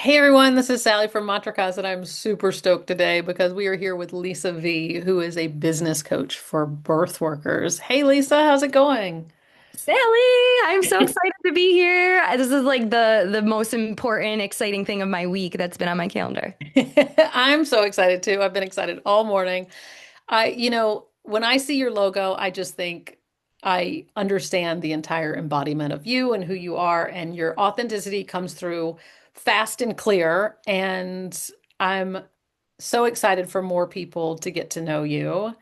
Hey everyone, this is Sally from Matrikas, and I'm super stoked today because we are here with Lisa Vee, who is a business coach for birth workers. Hey Lisa, how's it going? Sally, I'm so excited to be here. This is like the most important, exciting thing of my week that's been on my calendar. I'm so excited too. I've been excited all morning. When I see your logo, I just think I understand the entire embodiment of you and who you are, and your authenticity comes through fast and clear. And I'm so excited for more people to get to know you.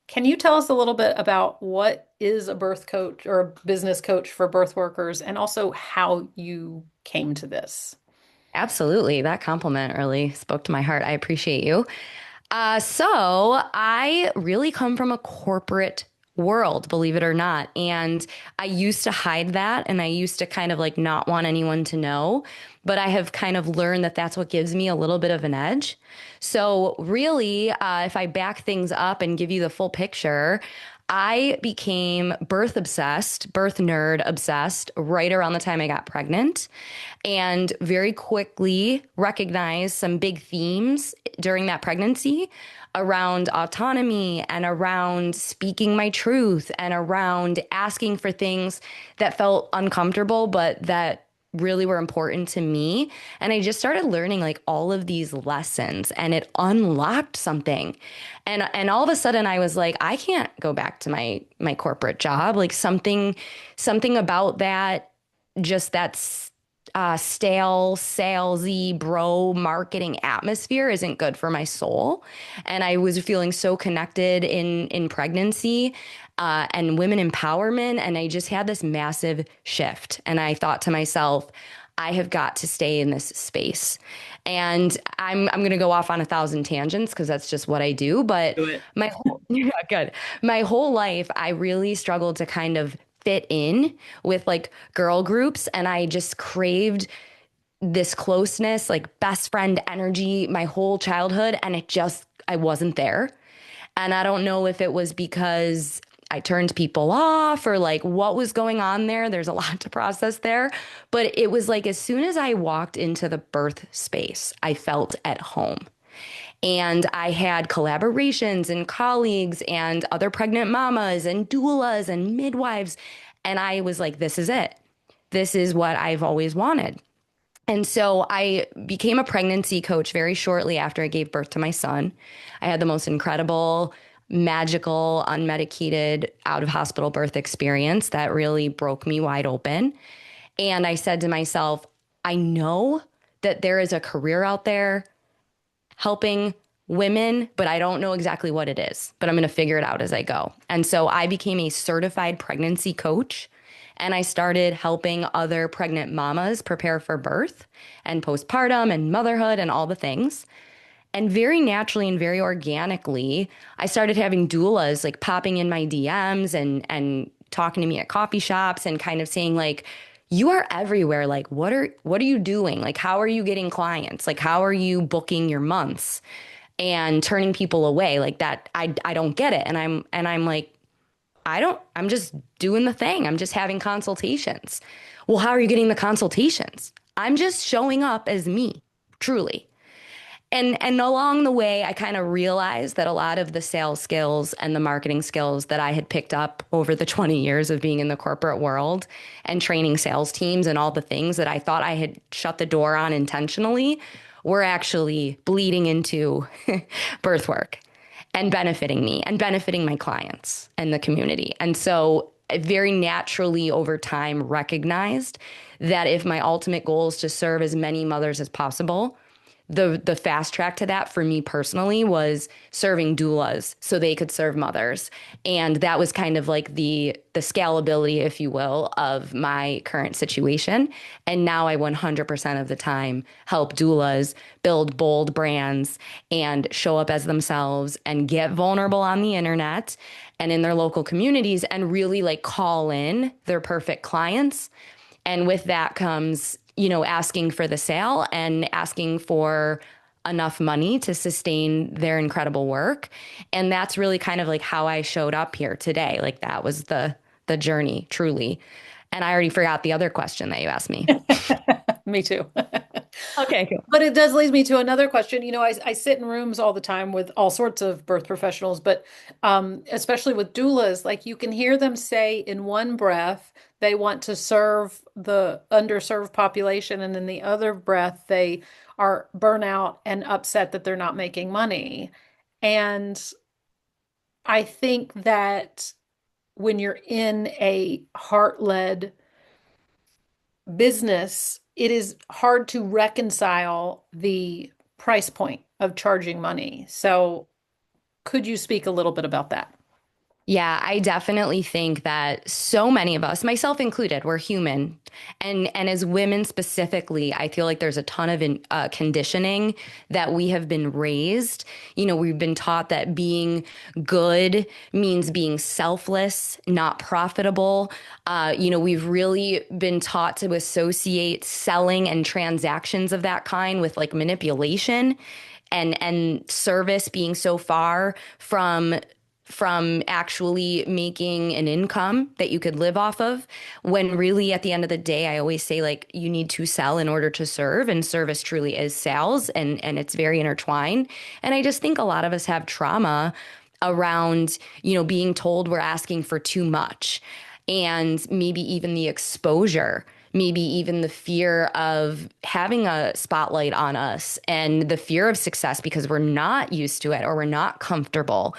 Can you tell us a little bit about what is a birth coach or a business coach for birth workers and also how you came to this? Absolutely. That compliment really spoke to my heart. I appreciate you. So I really come from a corporate world, believe it or not. And I used to hide that and I used to kind of like not want anyone to know. But I have kind of learned that that's what gives me a little bit of an edge. So, really, if I back things up and give you the full picture, I became birth obsessed, birth nerd obsessed right around the time I got pregnant and very quickly recognized some big themes during that pregnancy around autonomy and around speaking my truth and around asking for things that felt uncomfortable, but that really were important to me. And I just started learning like all of these lessons and it unlocked something. And all of a sudden I was like, I can't go back to my corporate job. Like something about that, just stale, salesy, bro marketing atmosphere isn't good for my soul. And I was feeling so connected in pregnancy and women empowerment. And I just had this massive shift. And I thought to myself, I have got to stay in this space. And I'm going to go off on a thousand tangents because that's just what I do. But Do it. my whole, yeah, good. My whole life, I really struggled to kind of fit in with like girl groups. And I just craved this closeness, like best friend energy my whole childhood. And I wasn't there. And I don't know if it was because I turned people off or like what was going on there. There's a lot to process there. But it was like as soon as I walked into the birth space, I felt at home. And I had collaborations and colleagues and other pregnant mamas and doulas and midwives. And I was like, this is it. This is what I've always wanted. And so I became a pregnancy coach very shortly after I gave birth to my son. I had the most incredible, magical, unmedicated, out of hospital birth experience that really broke me wide open. And I said to myself, I know that there is a career out there helping women, but I don't know exactly what it is, but I'm going to figure it out as I go. And so I became a certified pregnancy coach and I started helping other pregnant mamas prepare for birth and postpartum and motherhood and all the things. And very naturally and very organically, I started having doulas like popping in my DMs and talking to me at coffee shops and kind of saying like, you are everywhere. Like, what are you doing? Like, how are you getting clients? Like, how are you booking your months and turning people away? Like that, I don't get it. And I'm like, I'm just doing the thing. I'm just having consultations. Well, how are you getting the consultations? I'm just showing up as me, truly. And along the way, I kind of realized that a lot of the sales skills and the marketing skills that I had picked up over the 20 years of being in the corporate world and training sales teams and all the things that I thought I had shut the door on intentionally were actually bleeding into birth work and benefiting me and benefiting my clients and the community. And so I very naturally over time recognized that if my ultimate goal is to serve as many mothers as possible, the fast track to that for me personally was serving doulas so they could serve mothers. And that was kind of like the scalability, if you will, of my current situation. And now I 100% of the time help doulas build bold brands and show up as themselves and get vulnerable on the internet and in their local communities and really like call in their perfect clients. And with that comes, asking for the sale and asking for enough money to sustain their incredible work. And that's really kind of like how I showed up here today. Like that was the journey, truly. And I already forgot the other question that you asked me. Me too. Okay, cool. But it does lead me to another question. I sit in rooms all the time with all sorts of birth professionals, but especially with doulas, like you can hear them say in one breath, they want to serve the underserved population, and in the other breath, they are burnout and upset that they're not making money. And I think that when you're in a heart-led business, it is hard to reconcile the price point of charging money. So, could you speak a little bit about that? Yeah, I definitely think that so many of us, myself included, we're human. And as women specifically, I feel like there's a ton of conditioning that we have been raised. We've been taught that being good means being selfless, not profitable. We've really been taught to associate selling and transactions of that kind with like manipulation and service being so far from actually making an income that you could live off of, when really at the end of the day I always say, like, you need to sell in order to serve, and service truly is sales, and it's very intertwined. And I just think a lot of us have trauma around being told we're asking for too much, and maybe even the exposure, maybe even the fear of having a spotlight on us, and the fear of success because we're not used to it or we're not comfortable.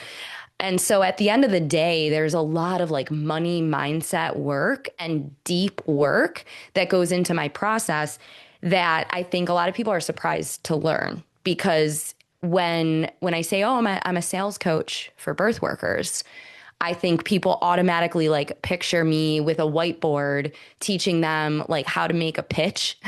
And so at the end of the day, there's a lot of like money mindset work and deep work that goes into my process that I think a lot of people are surprised to learn, because when I say, "Oh, I'm a sales coach for birth workers," I think people automatically like picture me with a whiteboard teaching them like how to make a pitch.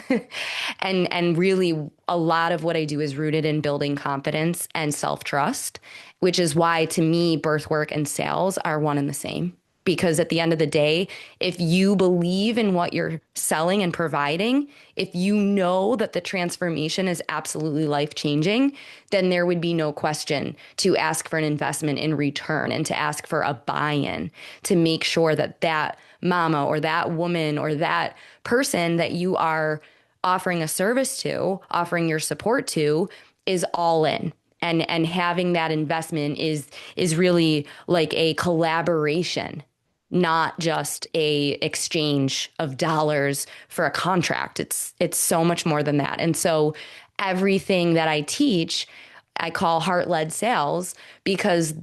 And really a lot of what I do is rooted in building confidence and self-trust, which is why to me birth work and sales are one and the same. Because at the end of the day, if you believe in what you're selling and providing, if you know that the transformation is absolutely life changing, then there would be no question to ask for an investment in return and to ask for a buy in, to make sure that that mama or that woman or that person that you are offering a service to, offering your support to, is all in. And having that investment is really like a collaboration, not just a exchange of dollars for a contract. It's so much more than that. And so everything that I teach, I call heart-led sales, because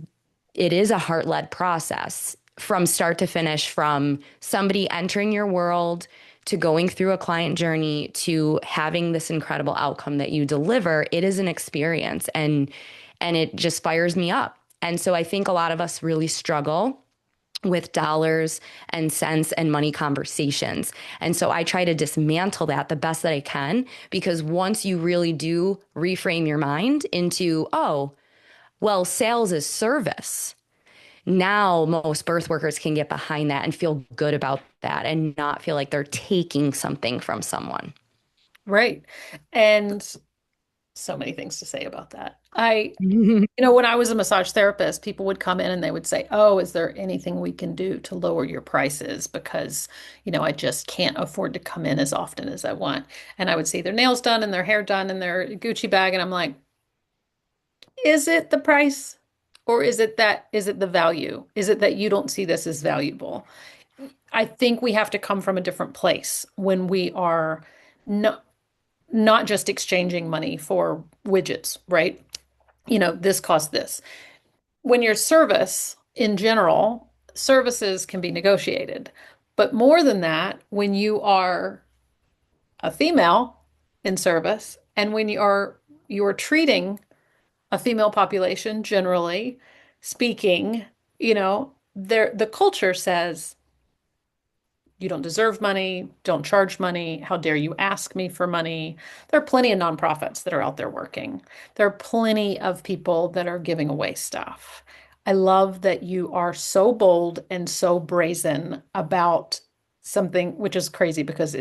it is a heart-led process from start to finish, from somebody entering your world to going through a client journey to having this incredible outcome that you deliver. It is an experience, and it just fires me up. And so I think a lot of us really struggle with dollars and cents and money conversations. And so I try to dismantle that the best that I can, because once you really do reframe your mind into, oh, well, sales is service. Now most birth workers can get behind that and feel good about that and not feel like they're taking something from someone. Right. And so many things to say about that. When I was a massage therapist, people would come in and they would say, "Oh, is there anything we can do to lower your prices? Because, I just can't afford to come in as often as I want." And I would see their nails done and their hair done and their Gucci bag. And I'm like, is it the price? Or is it the value? Is it that you don't see this as valuable? I think we have to come from a different place when we are not not just exchanging money for widgets, right? This costs this. When your service in general, services can be negotiated. But more than that, when you are a female in service and when you're treating a female population, generally speaking, the culture says you don't deserve money, don't charge money, how dare you ask me for money. There are plenty of nonprofits that are out there working. There are plenty of people that are giving away stuff. I love that you are so bold and so brazen about something, which is crazy because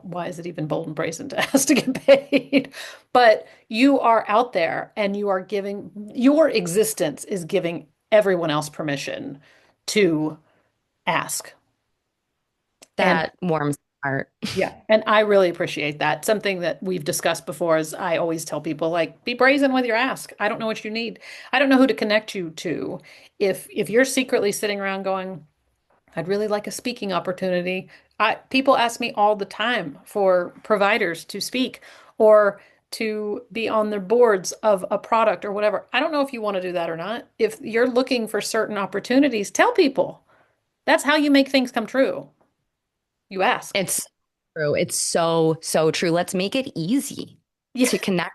why is it even bold and brazen to ask to get paid? But you are out there and your existence is giving everyone else permission to ask. And That warms. smart. Yeah. And I really appreciate that. Something that we've discussed before is I always tell people like be brazen with your ask. I don't know what you need. I don't know who to connect you to. If you're secretly sitting around going, I'd really like a speaking opportunity. People ask me all the time for providers to speak or to be on their boards of a product or whatever. I don't know if you want to do that or not. If you're looking for certain opportunities, tell people. That's how you make things come true. You ask. It's true. It's so, so true. Let's make it easy Yeah. to connect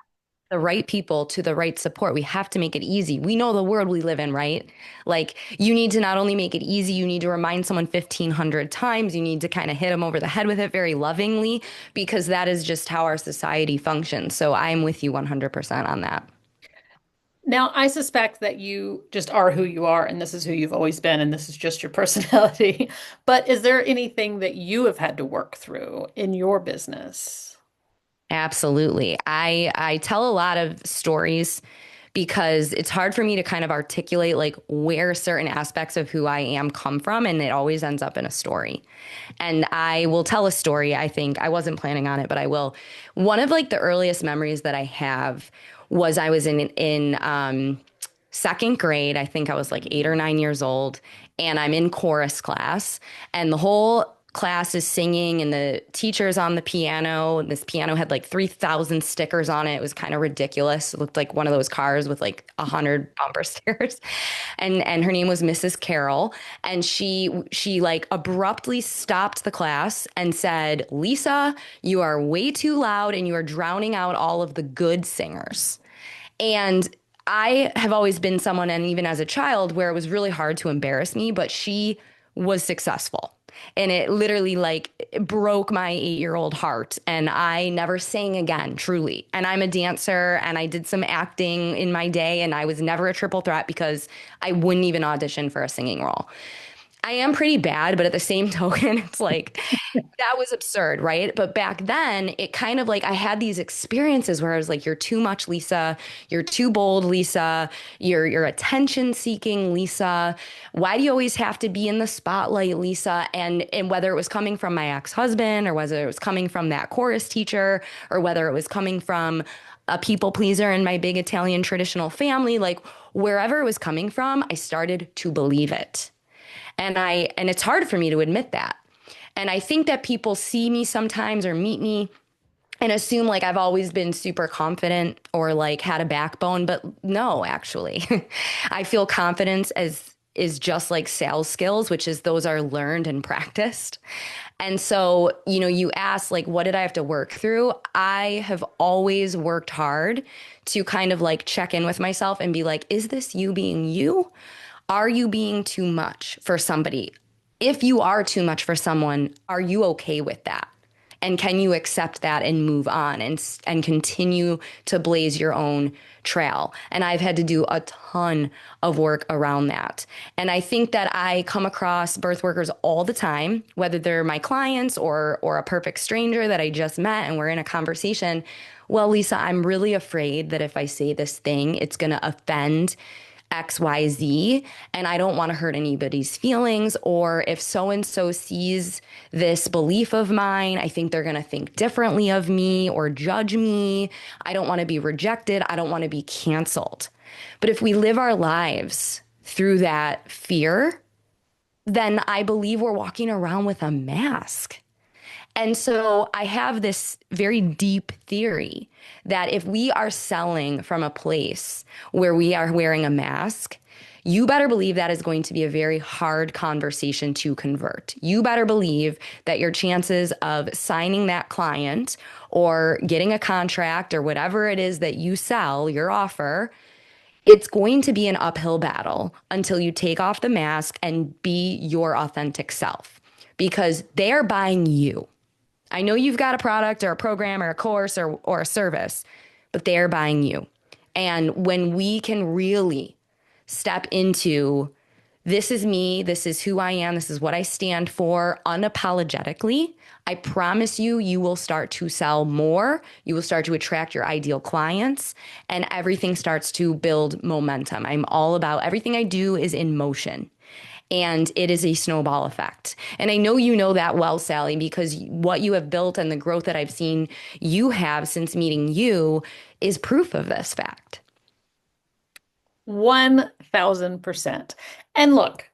the right people to the right support. We have to make it easy. We know the world we live in, right? Like you need to not only make it easy, you need to remind someone 1,500 times. You need to kind of hit them over the head with it very lovingly because that is just how our society functions. So I'm with you 100% on that. Now, I suspect that you just are who you are, and this is who you've always been, and this is just your personality. But is there anything that you have had to work through in your business? Absolutely. I tell a lot of stories because it's hard for me to kind of articulate like where certain aspects of who I am come from and it always ends up in a story. And I will tell a story. I think I wasn't planning on it, but I will. One of like the earliest memories that I have was I was in second grade. I think I was like 8 or 9 years old, and I'm in chorus class, and the whole class is singing, and the teacher's on the piano. And this piano had like 3,000 stickers on it. It was kind of ridiculous. It looked like one of those cars with like 100 bumper stickers. And her name was Mrs. Carroll. And she like abruptly stopped the class and said, "Lisa, you are way too loud and you are drowning out all of the good singers." And I have always been someone, and even as a child, where it was really hard to embarrass me, but she was successful. And it literally like it broke my 8-year-old heart. And I never sang again, truly. And I'm a dancer and I did some acting in my day, and I was never a triple threat because I wouldn't even audition for a singing role. I am pretty bad, but at the same token, it's like that was absurd, right? But back then, it kind of like I had these experiences where I was like, "You're too much, Lisa. You're too bold, Lisa. You're attention seeking, Lisa. Why do you always have to be in the spotlight, Lisa?" And whether it was coming from my ex-husband or whether it was coming from that chorus teacher or whether it was coming from a people pleaser in my big Italian traditional family, like wherever it was coming from, I started to believe it. And it's hard for me to admit that. And I think that people see me sometimes or meet me and assume like I've always been super confident or like had a backbone, but no, actually. I feel confidence as is just like sales skills, which is those are learned and practiced. And so, you ask like what did I have to work through? I have always worked hard to kind of like check in with myself and be like, is this you being you? Are you being too much for somebody? If you are too much for someone, are you okay with that? And can you accept that and move on and continue to blaze your own trail? And I've had to do a ton of work around that. And I think that I come across birth workers all the time, whether they're my clients or a perfect stranger that I just met and we're in a conversation. Well, Lisa, I'm really afraid that if I say this thing, it's going to offend XYZ, and I don't want to hurt anybody's feelings. Or if so and so sees this belief of mine, I think they're going to think differently of me or judge me. I don't want to be rejected. I don't want to be canceled. But if we live our lives through that fear, then I believe we're walking around with a mask. And so I have this very deep theory that if we are selling from a place where we are wearing a mask, you better believe that is going to be a very hard conversation to convert. You better believe that your chances of signing that client or getting a contract or whatever it is that you sell, your offer, it's going to be an uphill battle until you take off the mask and be your authentic self because they are buying you. I know you've got a product or a program or a course or a service, but they are buying you. And when we can really step into this is me, this is who I am, this is what I stand for unapologetically, I promise you, you will start to sell more. You will start to attract your ideal clients and everything starts to build momentum. I'm all about everything I do is in motion. and it is a snowball effect. And I know you know that well, Sally, because what you have built and the growth that I've seen you have since meeting you is proof of this fact. 1000%. And look,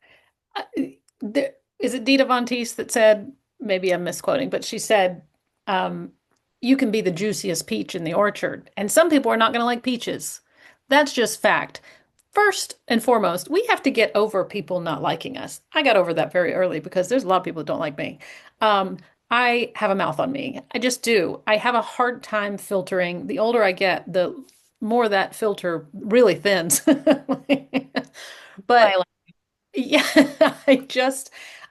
there, is it Dita Von Teese that said, maybe I'm misquoting, but she said, um, you can be the juiciest peach in the orchard. And some people are not going to like peaches. That's just fact. First and foremost, we have to get over people not liking us. I got over that very early because there's a lot of people that don't like me. Um, I have a mouth on me. I just do. I have a hard time filtering. The older I get, the more that filter really thins. I But like yeah,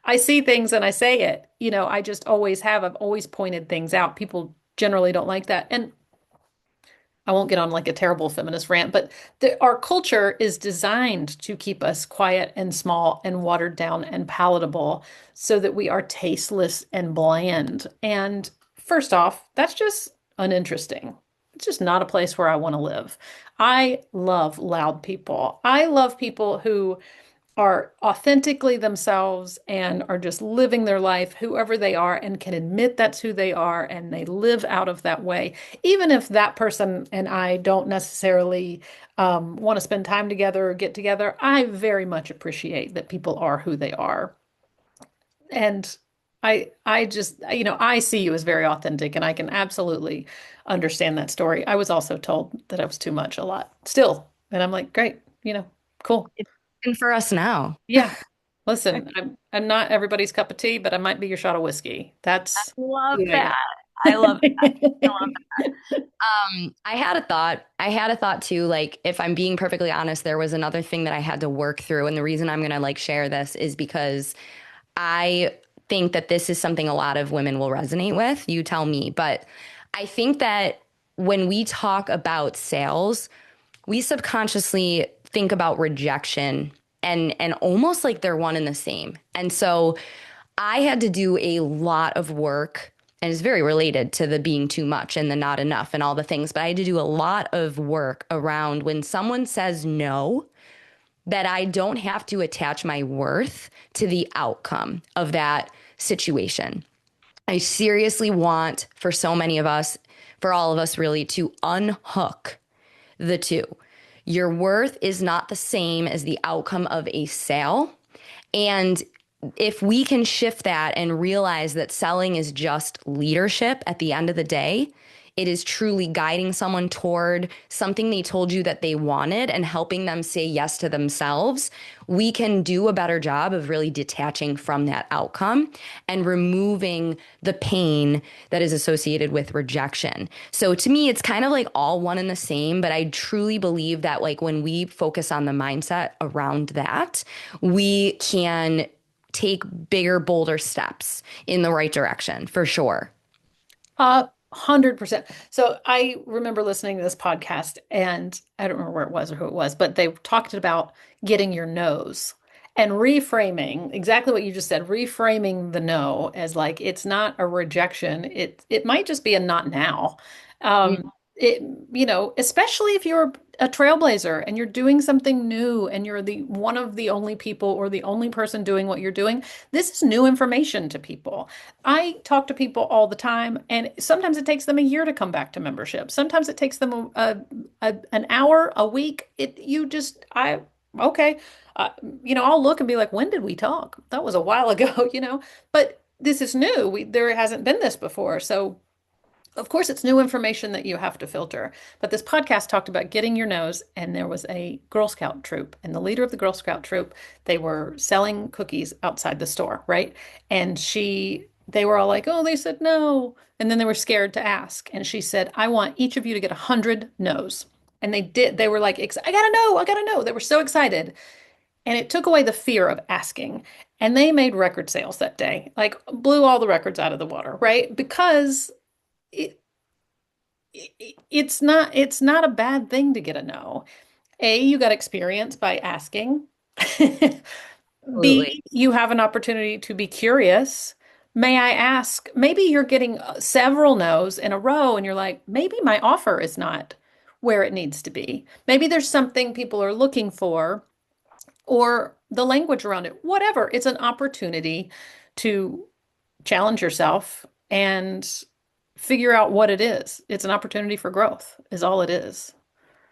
I see things and I say it. I just always have. I've always pointed things out. People generally don't like that. And I won't get on like a terrible feminist rant, but our culture is designed to keep us quiet and small and watered down and palatable so that we are tasteless and bland. And first off, that's just uninteresting. It's just not a place where I want to live. I love loud people. I love people who are authentically themselves and are just living their life, whoever they are, and can admit that's who they are, and they live out of that way. Even if that person and I don't necessarily want to spend time together or get together, I very much appreciate that people are who they are. And I just, I see you as very authentic, and I can absolutely understand that story. I was also told that I was too much a lot still. And I'm like, great, cool. it. And for us now. Yeah. Listen, I'm not everybody's cup of tea, but I might be your shot of whiskey. That's Love who I that. I love it. I love am. that. I had a thought. I had a thought too, like if I'm being perfectly honest, there was another thing that I had to work through. And the reason I'm gonna like share this is because I think that this is something a lot of women will resonate with. You tell me. But I think that when we talk about sales, we subconsciously think about rejection and almost like they're one and the same. And so I had to do a lot of work, and it's very related to the being too much and the not enough and all the things, but I had to do a lot of work around when someone says no, that I don't have to attach my worth to the outcome of that situation. I seriously want for so many of us, for all of us really, to unhook the two. Your worth is not the same as the outcome of a sale. And if we can shift that and realize that selling is just leadership at the end of the day, it is truly guiding someone toward something they told you that they wanted and helping them say yes to themselves, we can do a better job of really detaching from that outcome and removing the pain that is associated with rejection. So to me, it's kind of like all one and the same, but I truly believe that like when we focus on the mindset around that, we can take bigger, bolder steps in the right direction for sure. 100%. So I remember listening to this podcast, and I don't remember where it was or who it was, but they talked about getting your no's and reframing exactly what you just said, reframing the no as like it's not a rejection. It might just be a not now. Mm. It, especially if you're a trailblazer and you're doing something new and you're the one of the only people or the only person doing what you're doing, this is new information to people. I talk to people all the time, and sometimes it takes them a year to come back to membership. Sometimes it takes them an hour, a week. Okay. I'll look and be like, when did we talk? That was a while ago, but this is new. There hasn't been this before. So of course, it's new information that you have to filter. But this podcast talked about getting your nose, and there was a Girl Scout troop, and the leader of the Girl Scout troop, they were selling cookies outside the store, right? And they were all like, "Oh, they said no," and then they were scared to ask, and she said, "I want each of you to get 100 no's." And they did. They were like, "I gotta know, I gotta know." They were so excited, and it took away the fear of asking. And they made record sales that day, like blew all the records out of the water, right? Because it, it's not a bad thing to get a no. A, you got experience by asking. Absolutely. B, you have an opportunity to be curious. May I ask, maybe you're getting several no's in a row and you're like, maybe my offer is not where it needs to be. Maybe there's something people are looking for or the language around it, whatever. It's an opportunity to challenge yourself and figure out what it is. It's an opportunity for growth, is all it is.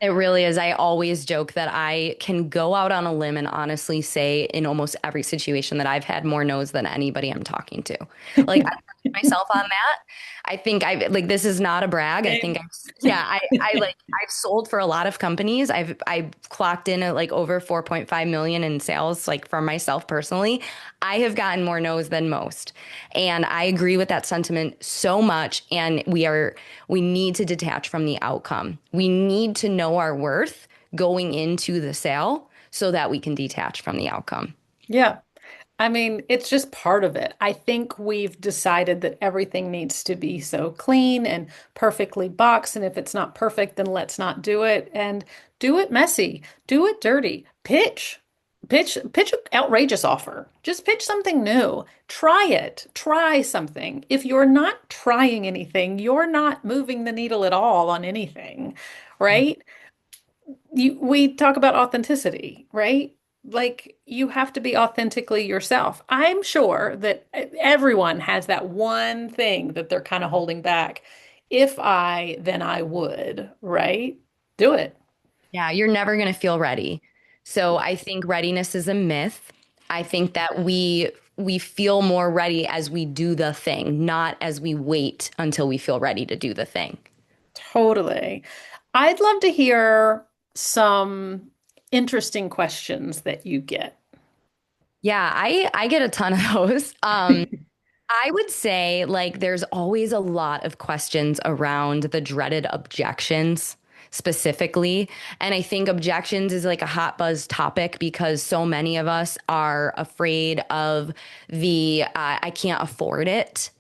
It really is. I always joke that I can go out on a limb and honestly say in almost every situation that I've had more no's than anybody I'm talking to. Like I pride myself on that. I think I like this is not a brag. I think Same. I've sold for a lot of companies. I've clocked in at like over 4.5 million in sales like for myself personally. I have gotten more no's than most. And I agree with that sentiment so much. And we need to detach from the outcome. We need to know our worth going into the sale so that we can detach from the outcome. Yeah. I mean, it's just part of it. I think we've decided that everything needs to be so clean and perfectly boxed. And if it's not perfect, then let's not do it. And do it messy, do it dirty, pitch an outrageous offer. Just pitch something new. Try it. Try something. If you're not trying anything, you're not moving the needle at all on anything, right? We talk about authenticity, right? Like you have to be authentically yourself. I'm sure that everyone has that one thing that they're kind of holding back. If I, then I would, right? Do it. Yeah, you're never going to feel ready. So I think readiness is a myth. I think that we feel more ready as we do the thing, not as we wait until we feel ready to do the thing. Totally. I'd love to hear some interesting questions that you get. Yeah, I get a ton of those. I would say like there's always a lot of questions around the dreaded objections specifically. And I think objections is like a hot buzz topic because so many of us are afraid of the I can't afford it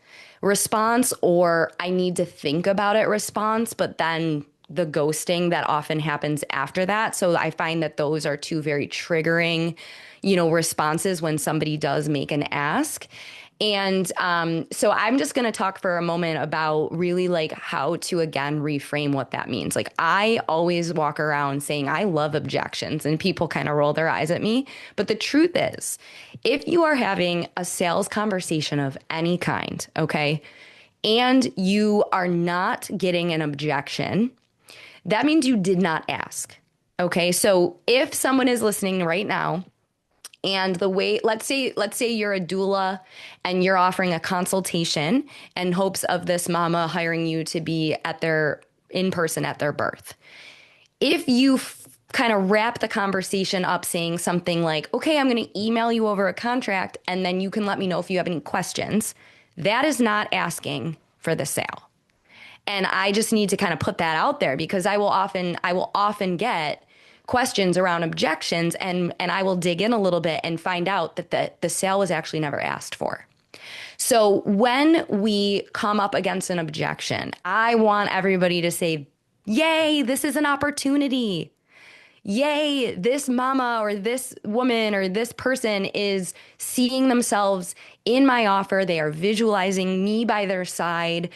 response or I need to think about it response, but then the ghosting that often happens after that. So I find that those are two very triggering, responses when somebody does make an ask. And so I'm just going to talk for a moment about really like how to again reframe what that means. Like I always walk around saying I love objections and people kind of roll their eyes at me. But the truth is, if you are having a sales conversation of any kind, okay, and you are not getting an objection, that means you did not ask. Okay. So if someone is listening right now and the way, let's say you're a doula and you're offering a consultation in hopes of this mama hiring you to be at their in person at their birth. If you kind of wrap the conversation up saying something like, okay, I'm going to email you over a contract and then you can let me know if you have any questions, that is not asking for the sale. And I just need to kind of put that out there because I will often get questions around objections and I will dig in a little bit and find out that the sale was actually never asked for. So when we come up against an objection, I want everybody to say, yay, this is an opportunity. Yay, this mama or this woman or this person is seeing themselves in my offer. They are visualizing me by their side,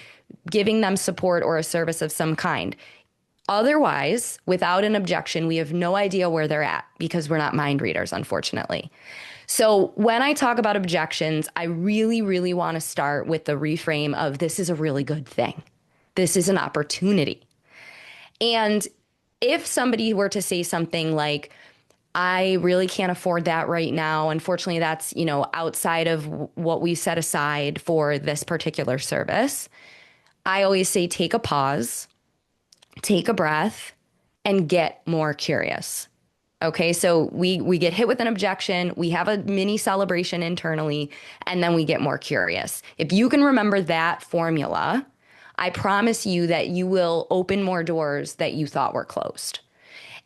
giving them support or a service of some kind. Otherwise, without an objection, we have no idea where they're at because we're not mind readers, unfortunately. So when I talk about objections, I really, really want to start with the reframe of this is a really good thing. This is an opportunity. And if somebody were to say something like, I really can't afford that right now. Unfortunately, that's, outside of what we set aside for this particular service. I always say take a pause, take a breath, and get more curious. Okay, so we get hit with an objection, we have a mini celebration internally, and then we get more curious. If you can remember that formula, I promise you that you will open more doors that you thought were closed.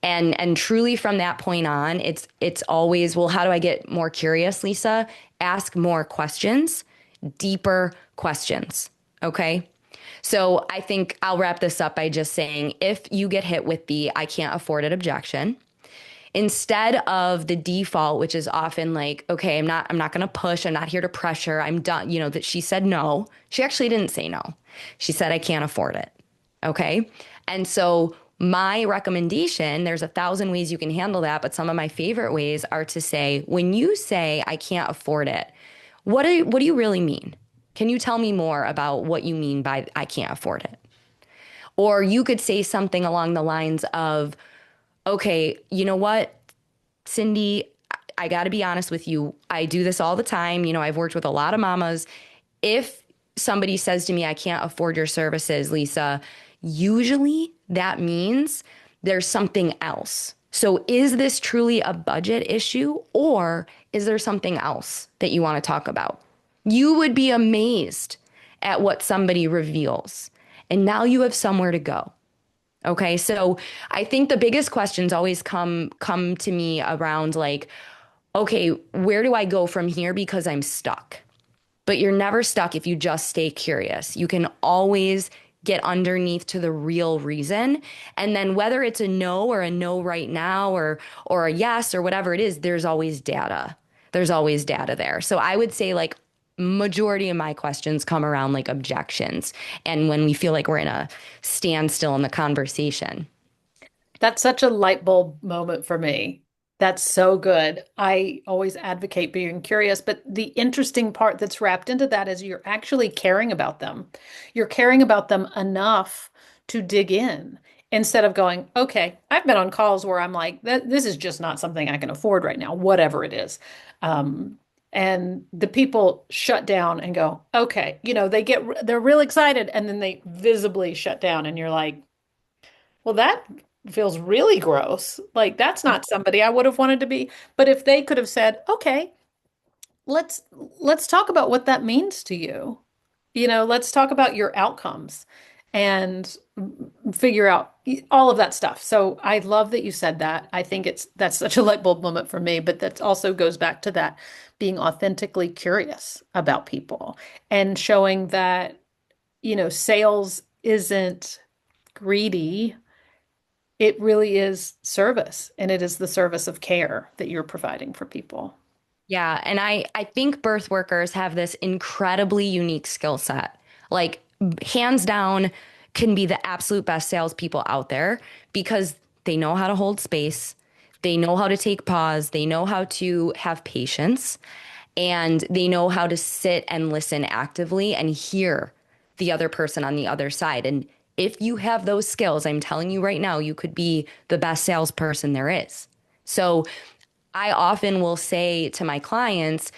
And truly from that point on, it's always, well, how do I get more curious, Lisa? Ask more questions, deeper questions. Okay? So I think I'll wrap this up by just saying if you get hit with the I can't afford it objection, instead of the default, which is often like, okay, I'm not going to push. I'm not here to pressure. I'm done. That she said no. She actually didn't say no. She said, I can't afford it. Okay. And so My recommendation, there's 1,000 ways you can handle that, but some of my favorite ways are to say, when you say I can't afford it, what do you really mean? Can you tell me more about what you mean by I can't afford it? Or you could say something along the lines of, okay, you know what, Cindy, I got to be honest with you. I do this all the time. I've worked with a lot of mamas. If somebody says to me, I can't afford your services, Lisa, usually that means there's something else. So is this truly a budget issue, or is there something else that you want to talk about? You would be amazed at what somebody reveals. And now you have somewhere to go. Okay, so I think the biggest questions always come to me around like, okay, where do I go from here because I'm stuck? But you're never stuck if you just stay curious. You can always get underneath to the real reason. And then whether it's a no or a no right now or a yes or whatever it is, there's always data. There's always data there. So I would say like majority of my questions come around like objections and when we feel like we're in a standstill in the conversation. That's such a light bulb moment for me. That's so good. I always advocate being curious, but the interesting part that's wrapped into that is you're actually caring about them. You're caring about them enough to dig in instead of going, okay, I've been on calls where I'm like, this is just not something I can afford right now, whatever it is. And the people shut down and go, okay, they're real excited and then they visibly shut down and you're like, well, that feels really gross. Like that's not somebody I would have wanted to be. But if they could have said, "Okay, let's let's talk about what that means to you. Let's talk about your outcomes and figure out all of that stuff." So I love that you said that. I think that's such a light bulb moment for me, but that also goes back to that being authentically curious about people and showing that, sales isn't greedy. It really is service, and it is the service of care that you're providing for people. Yeah, and I think birth workers have this incredibly unique skill set. Like hands down can be the absolute best salespeople out there because they know how to hold space, they know how to take pause, they know how to have patience, and they know how to sit and listen actively and hear the other person on the other side. And if you have those skills, I'm telling you right now, you could be the best salesperson there is. So I often will say to my clients,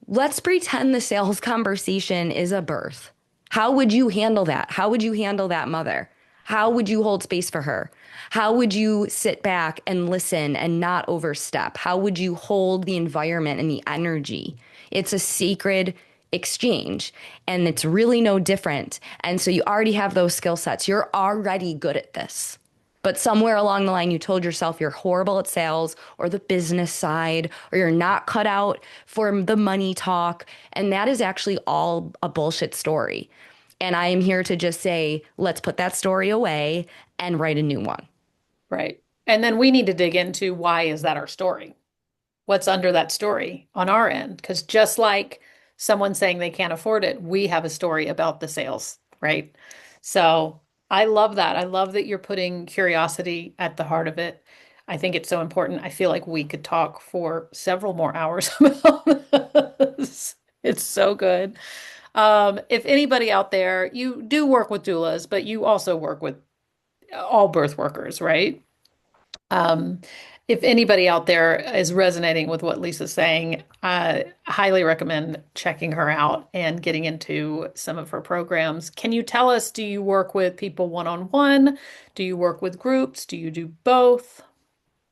let's pretend the sales conversation is a birth. How would you handle that? How would you handle that mother? How would you hold space for her? How would you sit back and listen and not overstep? How would you hold the environment and the energy? It's a sacred exchange and it's really no different. And so you already have those skill sets. You're already good at this. But somewhere along the line, you told yourself you're horrible at sales or the business side, or you're not cut out for the money talk. And that is actually all a bullshit story. And I am here to just say, let's put that story away and write a new one. Right. And then we need to dig into why is that our story? What's under that story on our end? Because just like someone saying they can't afford it, we have a story about the sales, right? So I love that. I love that you're putting curiosity at the heart of it. I think it's so important. I feel like we could talk for several more hours about this. It's so good. If anybody out there, you do work with doulas, but you also work with all birth workers, right? Um, if anybody out there is resonating with what Lisa's saying, I highly recommend checking her out and getting into some of her programs. Can you tell us, do you work with people one-on-one? Do you work with groups? Do you do both?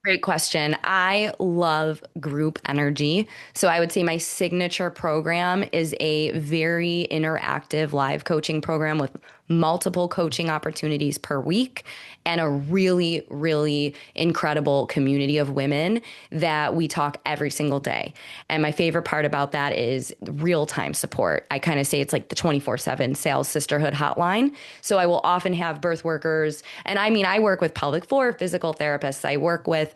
Great question. I love group energy. So I would say my signature program is a very interactive live coaching program with multiple coaching opportunities per week and a really, really incredible community of women that we talk every single day. And my favorite part about that is real-time support. I kind of say it's like the 24/7 sales sisterhood hotline. So I will often have birth workers, and I mean, I work with pelvic floor physical therapists. I work with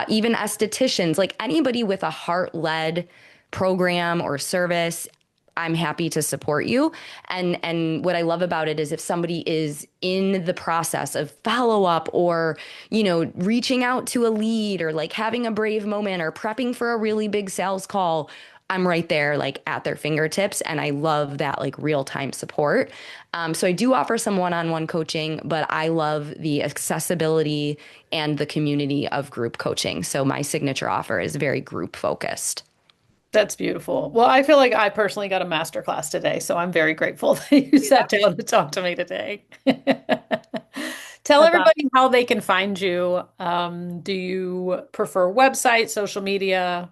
even estheticians, like anybody with a heart-led program or service. I'm happy to support you. And what I love about it is if somebody is in the process of follow up or, reaching out to a lead or like having a brave moment or prepping for a really big sales call, I'm right there, like at their fingertips. And I love that like real time support. So I do offer some one on one coaching, but I love the accessibility and the community of group coaching. So my signature offer is very group focused. That's beautiful. Well, I feel like I personally got a master class today, so I'm very grateful that you sat down to talk to me today. Tell That's awesome. everybody how they can find you. Do you prefer website, social media?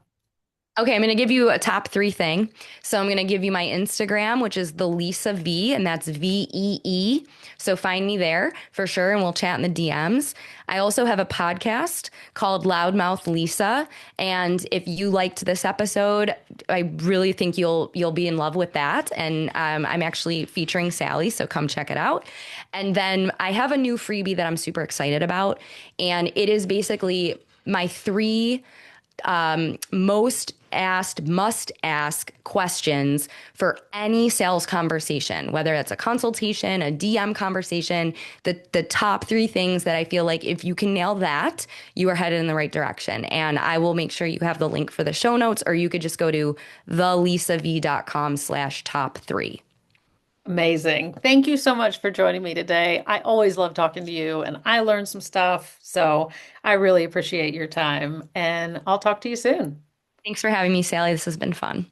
Okay, I'm going to give you a top three thing. So I'm going to give you my Instagram, which is the Lisa Vee, and that's VEE. So find me there for sure, and we'll chat in the DMs. I also have a podcast called Loudmouth Lisa, and if you liked this episode, I really think you'll be in love with that. And I'm actually featuring Sally, so come check it out. And then I have a new freebie that I'm super excited about, and it is basically my three most asked, must ask questions for any sales conversation, whether it's a consultation, a DM conversation, the top three things that I feel like if you can nail that, you are headed in the right direction. And I will make sure you have the link for the show notes, or you could just go to thelisavee.com/top three. Amazing. Thank you so much for joining me today. I always love talking to you and I learned some stuff. So I really appreciate your time and I'll talk to you soon. Thanks for having me, Sally. This has been fun.